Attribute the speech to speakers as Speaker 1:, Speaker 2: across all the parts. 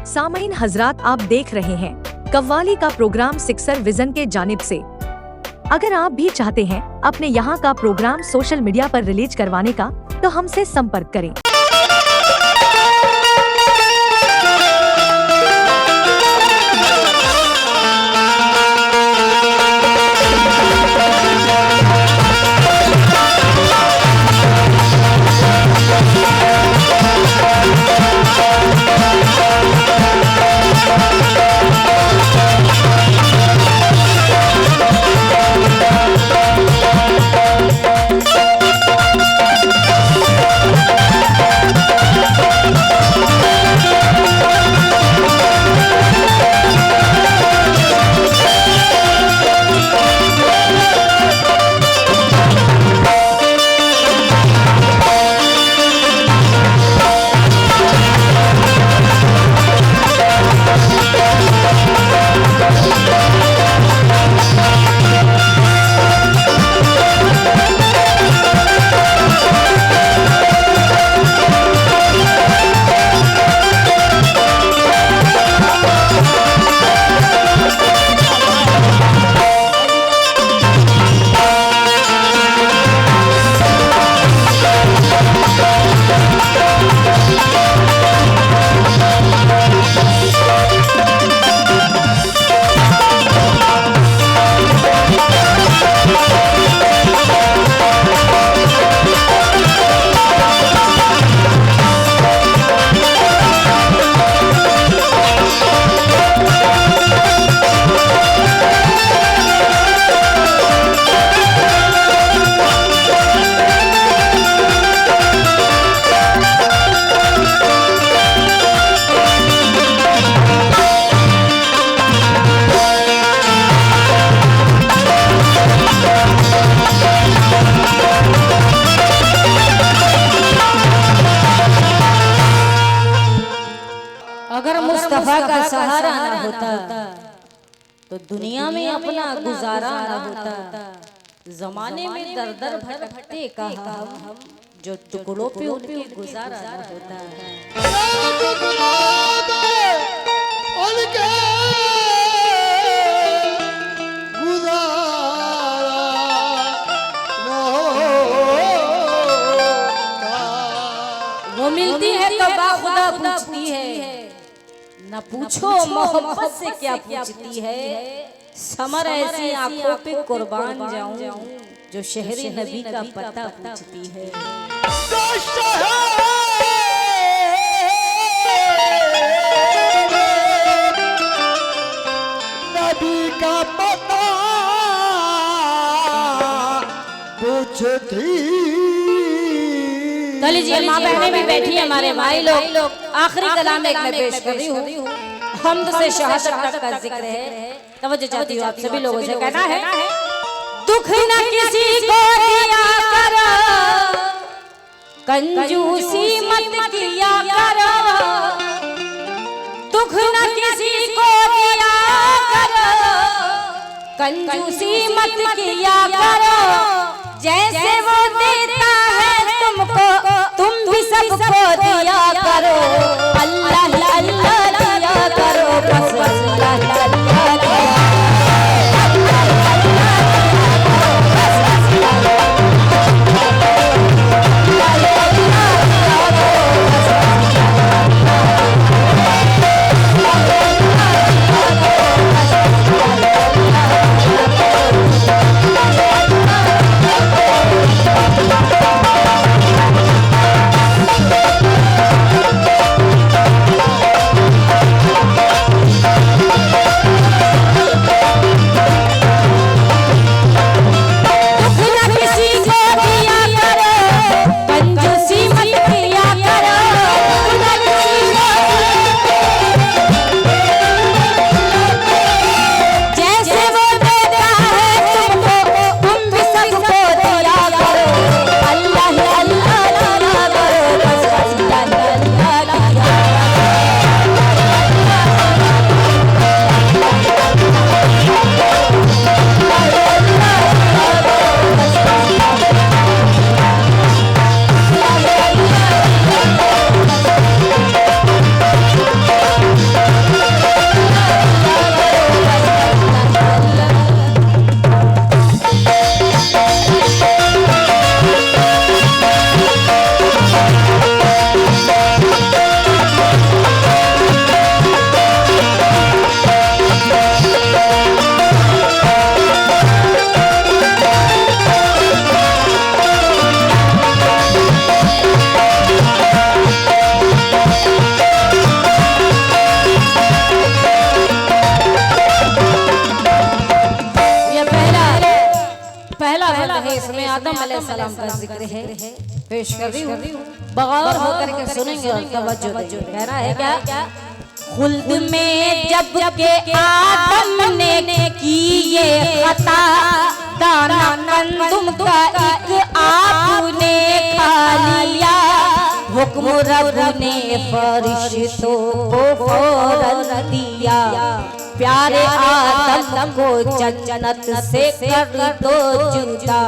Speaker 1: सामईन हजरात, आप देख रहे हैं कव्वाली का प्रोग्राम सिक्सर विजन के जानिब से। अगर आप भी चाहते हैं अपने यहाँ का प्रोग्राम सोशल मीडिया पर रिलीज करवाने का, तो हमसे संपर्क करें।
Speaker 2: अगर मुस्तफा का सहारा न होता तो दुनिया में अपना गुजारा न होता। जमाने में दर दर भटकते कहा हम, जो टुकड़ों पे उनके गुजारा न होता। वो मिलती है तो बाखुदा पूछती है, न पूछो मोहब्बत से क्या पूछती है। समर ऐसी आंखों पे कुर्बान जाऊं जो शहरी नबी का पता पूछती है।
Speaker 3: नबी का पता पूछती।
Speaker 2: तो लीजिए माँ बहनें भी बैठी है, हमारे भाई लोग। आखिरी कलाम एक मैं पेश कर रही हूँ। हमद से शहादत तक का जिक्र है। तवज्जो चाहती हूँ आप सभी लोगों से, कहना है दुख न किसी को दिया करो, कंजूसी मत किया करो। दुख न किसी को दिया करो, कंजूसी मत किया करो। जैसे वो देता है तुमको, तुम भी सबको दिया करो। अल्लाह अल्लाह दिया करो, बस अल्लाह अल्लाह करो। अलैहिस्सलाम का जिक्र है, पेश कर रही हूँ, बगौर होकर के सुनेंगे और तवज्जो देंगे। कहना है क्या? खुल्द में जब के आदम ने की ये खता, दाना कंदुम का एक आपने खा लिया, हुक्म रब ने फरिश्तों को फौरन दिया, प्यारे आदम को जन्नत से कर दो जुदा,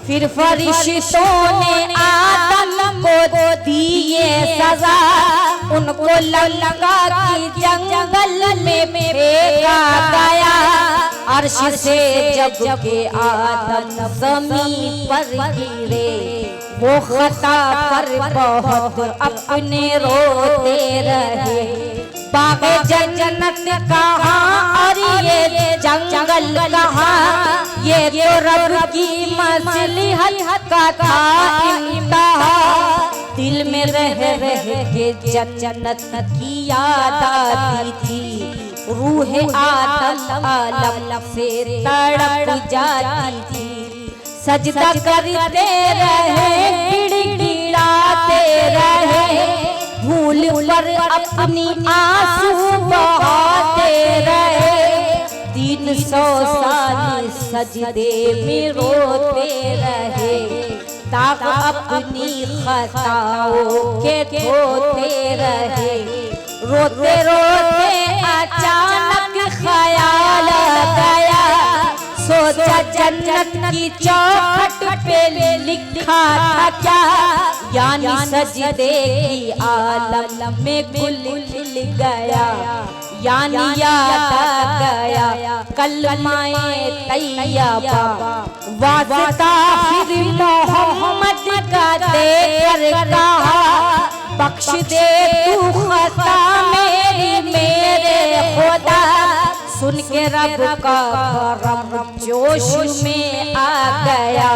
Speaker 2: फिर फरिश्तों ने आदम को दिए सजा, उनको लंका की जंगल में फेंका गया, अर्श से जब के आदम ज़मीन पर गिरे, वो खता पर बहुत अपने रोते रहे, बागे जन्नत कहाँ और ये जंगल कहाँ, ये तो रब की मसलिहत का था इंतहा, दिल में रह के जन्नत की याद आती थी, रूह आदम आलम से तड़प जाती थी, सजदा करते रहे गिड़गिड़ाते रहे, भूल पर अपनी आंसू बहाते रहे, 300 साल सजदे में रोते रहे, ताक अपनी खताओं के धोते रहे, रोते रोते अचानक ख्याल गया, सोचा जन्नत की चौखट पे लिखा था क्या, यानी सजदे की आलम में गुल खिल गया, यानी याद आ गया कलमाए तैयबा, वास्ता फिर मोहम्मद का देकर कहा, बख्श दे तू खता मेरी मेरे खुदा, सुन के रब का करम जोश में आ गया,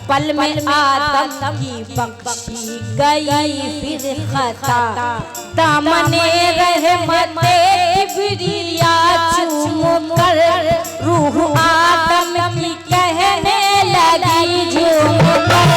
Speaker 2: पल में आदम की बख्शी गई फिर खता, दामने रहमते किबरिया चूम कर, रूह आदम की कहने लगी झूम कर,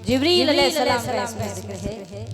Speaker 2: जिब्रील अलैहिस्सलाम का इसमें जिक्र है,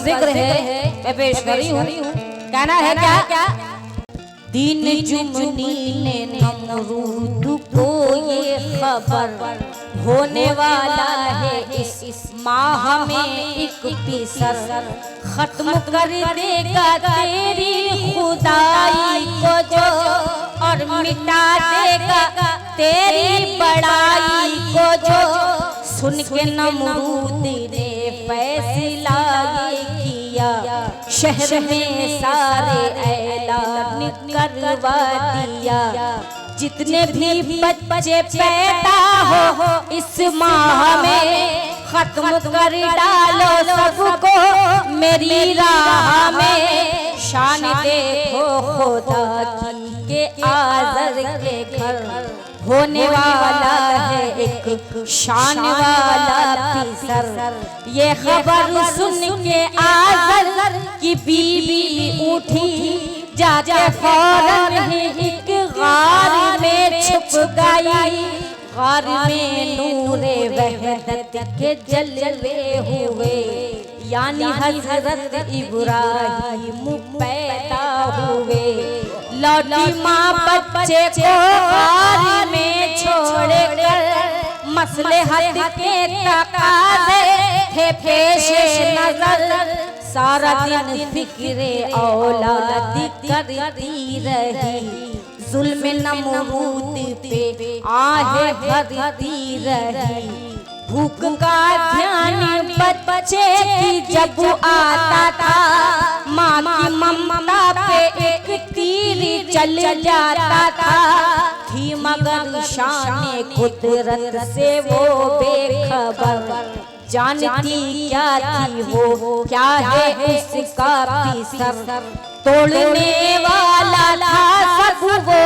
Speaker 2: जिक्र है, मैं पेश कर रही हूँ। कहना है क्या? दिन जुमनी ने नमरूद को ये खबर होने वाला है इस माह में एक पीसर खत्म कर देगा तेरी खुदाई को जो और मिटा देगा तेरी बड़ाई को जो। सुन के नमरूद ने फैसला ये किया शहर में सारे ऐलान करवा दिया जितने भी बच्चे पैदा हो इस माह में खत्म कर डालो सबको मेरी राह में। शान देखो खुदा की के आज़र के घर होने वाला है एक शान वाला पीसर। ये खबर सुन के आज़र की बीवी उठी जाके फौरन ही एक गार में छुप गई। गार में नूरे वहदत के जलवे हुए यानी हजरत इब्राहिम पैदा हुए। लौटी माँ बच्चे को गार में छोड़ कर मसले हद के तकाज़े थे पेशे नजर। सारा दिन फिक्रे औलाद करती रही जुल्म नमरूद पे आहे भरती रही। भूख का ध्यान बच्चे की जब आता था माँ की ममता पे एक तीर चल जाता था। थी मगर शान कुदरत से वो बेखबर जानती क्या थी वो क्या है उसका पीसर। तोड़ने वाला था सब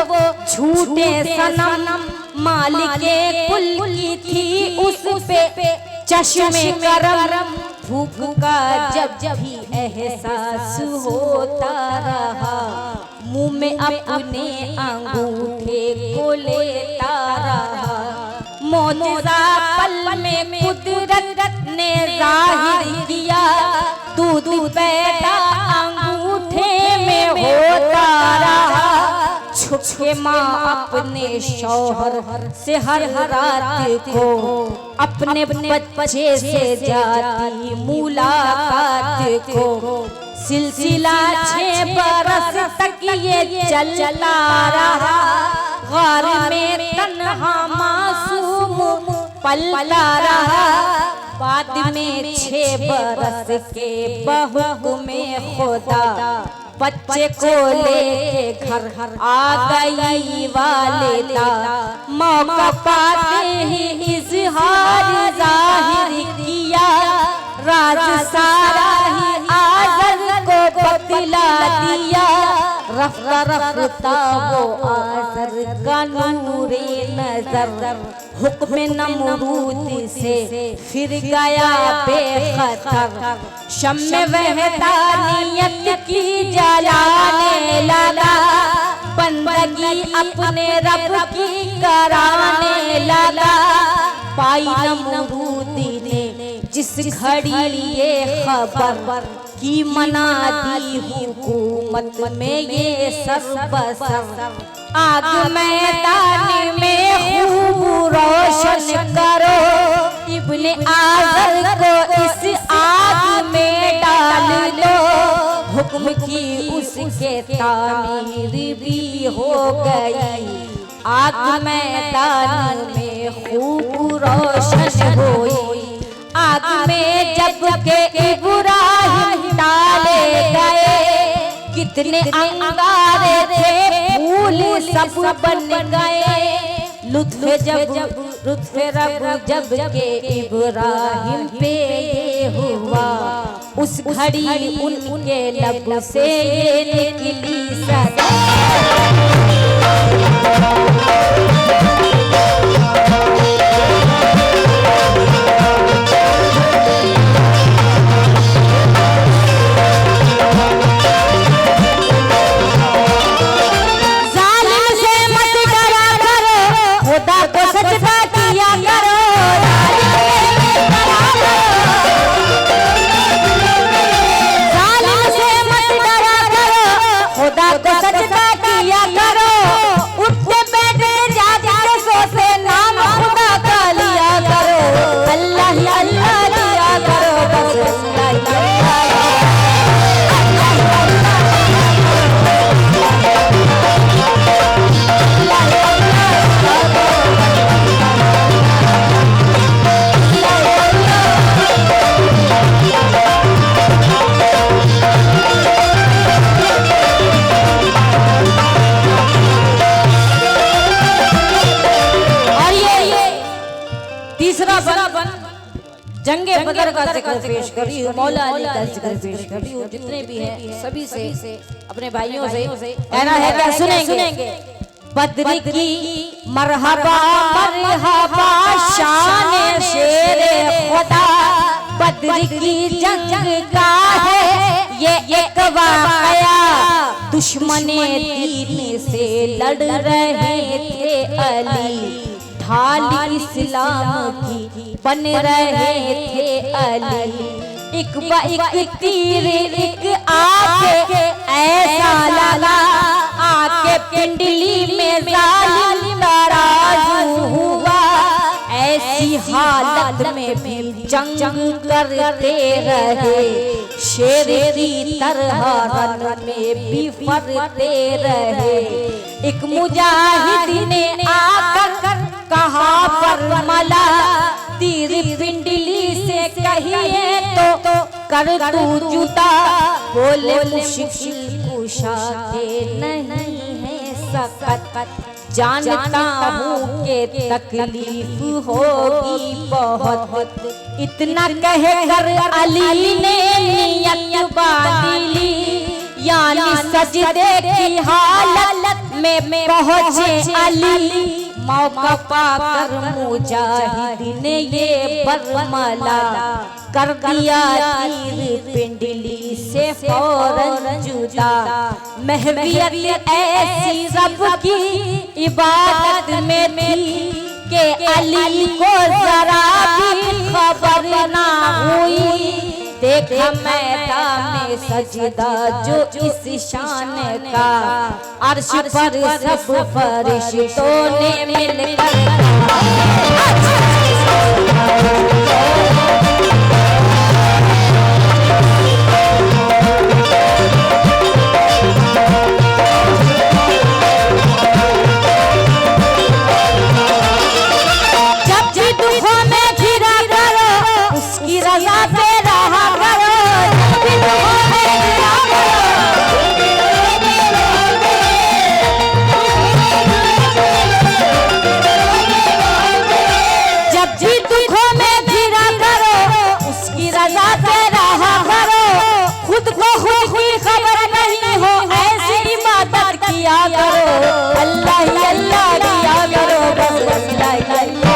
Speaker 2: वो झूठे सनम मालिके कुल की थी उस पे चश्मे करम। भूख का जब भी एहसास होता रहा मुंह में अपने अंगूठे को लेता रहा। मौजूदा पल में कुदरत ने जाहिर किया दूध पैदा अंगूठे में होता रहा। छुपके माँ अपने शौहर से हर रात को अपने बच्चे से जाती मुलाकात को। सिलसिला 6 बरस तक ये चलता रहा। गार में तन्हा मासूम पलता रहा। बाद में 6 बरस के बहु में खुदा बच्चे को लेके घर आ गई वालिदा। मौका पाते ही इजहार जाहिर किया राज सारा ही आज़र को बतला दिया। रफ्ता रफ्ता वो आज़र का नूरे नजर हुक्म नमरूद से फिर गया बेखतर। शम्मे वहदानियत की जलाने लगा बंदगी अपने रब की कराने लगा। पाई नमरूद ने जिस घड़ी ये खबर की मना दी हुकूमत में ये सर आग मैदान में खूब रोशन करो। इब्ने आज़र को इस आग में डाल लो। हुक्म की उसके तामीर भी हो गई। आग मैदान में खूब रोशन हुई। आग में जब के इब्राहिम डाले गए कितने अंगारे थे फूल सब बन गए। लुत्फ रब जब के इब्राहिम पे हुआ उस घड़ी उनके लब से ये निकली सदा। खुदा को सजदा किया तीसरा बन जंगे बदर का जिक्र पेश करी हूँ, मौला अली का जिक्र पेश करी हूँ। जितने भी हैं सभी से अपने भाइयों से कहना है क्या सुनेंगे। बद्र की मरहबा मरहबा शान शेरे खुदा, बद्र की जंग का है ये एक वाकया। दुश्मने दीन से लड़ रहे थे अली, ढाल इस्लाम की बन रहे थे अली। एक तीर एक आके ऐसा लगा, आके पिंडली में जालिम तराजू हुआ। ऐसी हालत में भी जंग करते रहे, शेर की तरह रन में भी फरते रहे। एक मुजाहिद ने आकर कहा पर मला, तीर पिंडली से कहिए तो कर तू जुदा। बोले मुश्किल कुशा के नहीं है सकत, जानता हूँ के तकलीफ होगी बहुत। इतना कहकर अली ने नियत बांधी, यानी सजदे की हालत में पहुँचे अली। मौका पाकर मुजाहिद ने ये बरमला, कर दिया तीर पिंडली से फौरन जुदा। महवियत ऐसी रब की इबादत में थी कि अली को जरा भी खबर ना हुई। देखा मैदान में सजदा जो इस शान का, अर्श पर सब फरिश्तों ने मिलकर जब भी दुखों में घिरा करो, उसकी रज़ा पे रहा करो। जब भी दुखों में घिरा करो, जब भी दुखों में घिरा करो, उसकी रज़ा पे रहा करो। खुद को खुद की खबर नहीं हो, ऐसी इबादत किया करो। अल्लाह ही अल्लाह किया करो, बस अल्लाह ही अल्लाह।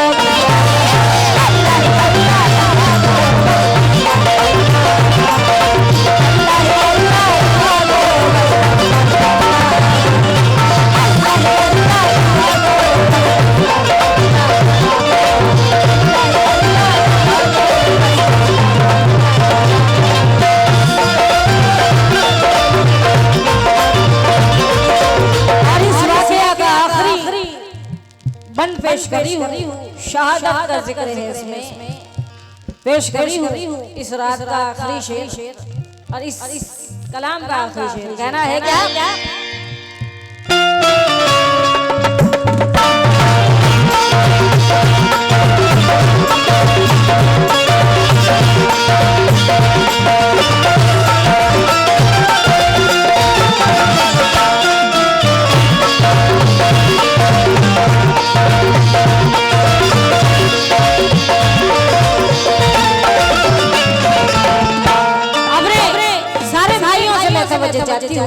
Speaker 2: पेश करी हूँ, शहादत का जिक्र है इसमें पेश करी हूँ। इस रात का आखिरी शेर और इस कलाम का आखिरी शेर कहना है क्या।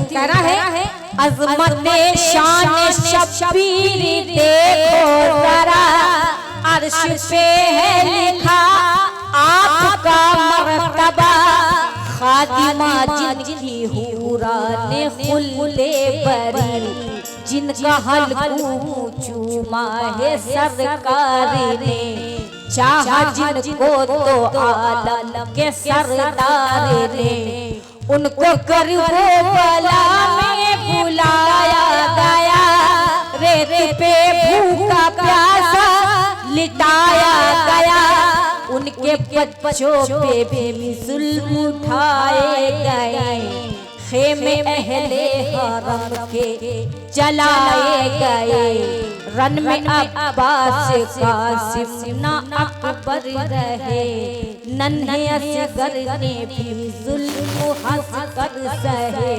Speaker 2: कहना है अज़मत शान शब्बीर देखो जरा, अर्श पे है लिखा आपका मर्तबा। खातिमा जिनकी हुराने खुले बरी, जिनका हल्कू चूमा है सरकार ने। चाहा जिनको तो आलम के सरदार ने, उनको करबला में बुलाया गया। रेत पे भूखा प्यासा लिटाया गया, उनके बच्चों पे भी जुल्म उठाए गए। खेमे अहले हरम के जलाए गए। रन में अब्बास कासिम ना अकबर रहे, नन्हे असगर ने भी जुल्म हंस कर सहे।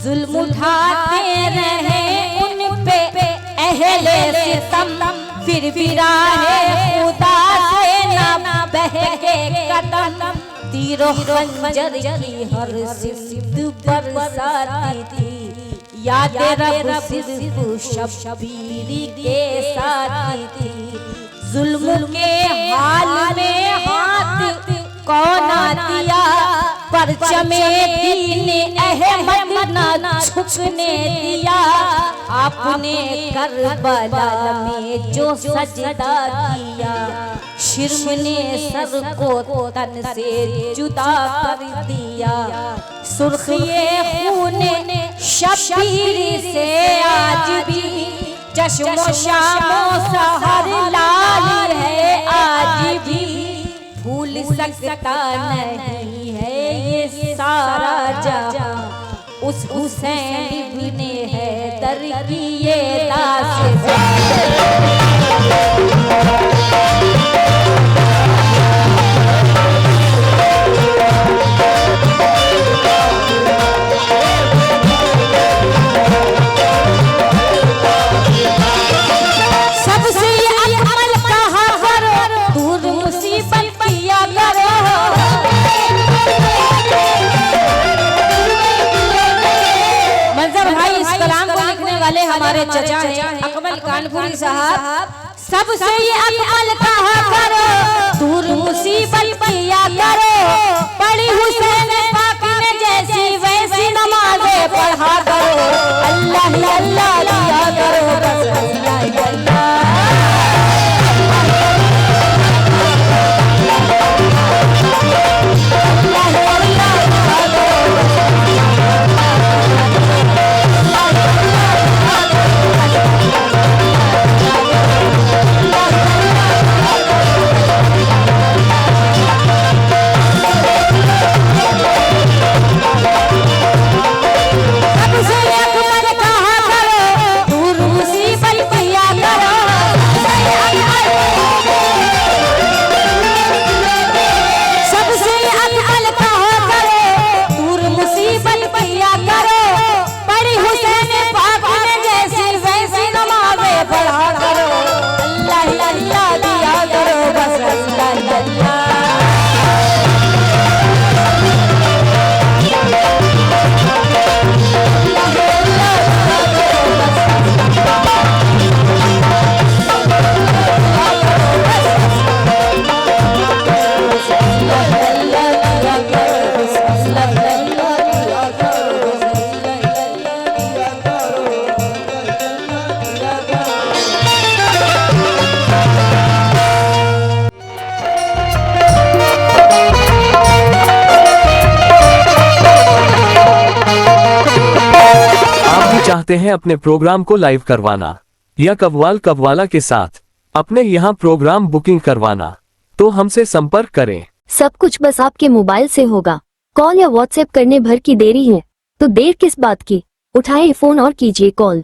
Speaker 2: जुल्म उठाते रहे उन पे अहले सितम, फिर भी राहे खुदा से के कदम तीरों खंजर की हर सिद्ध बरसाती थी। याद रब सिर्फ शब्बीर के साथी थी। जुल्म के हाल में हाथ कौन दिया, परचमे दीन अहमद ना झुकने दिया। आपने करबला में जो सजदा किया, शिर्म ने सर को तन से जुदा कर दिया। सुर्खिए खून शब्बीर से आज भी चश्मो शामो सहर लाल है आज भी। भूल सकता नहीं है ये सारा जहां उस हुसैन इब्ने हैदर की ये दास्तां। हमारे चचा हैं अकमल कानपुरी साहब। सबसे ये अकमल कहा करो, दूर मुसीबत किया करो। पढ़ी हुसैन पाक ने जैसी वैसी नमाज़ें पढ़ा करो। अल्लाह अल्लाह किया करो बस अल्लाह अल्लाह।
Speaker 4: चाहते हैं अपने प्रोग्राम को लाइव करवाना या कव्वाला के साथ अपने यहाँ प्रोग्राम बुकिंग करवाना तो हमसे संपर्क करें।
Speaker 5: सब कुछ बस आपके मोबाइल से होगा। कॉल या व्हाट्सएप करने भर की देरी है तो देर किस बात की, उठाएं फोन और कीजिए कॉल।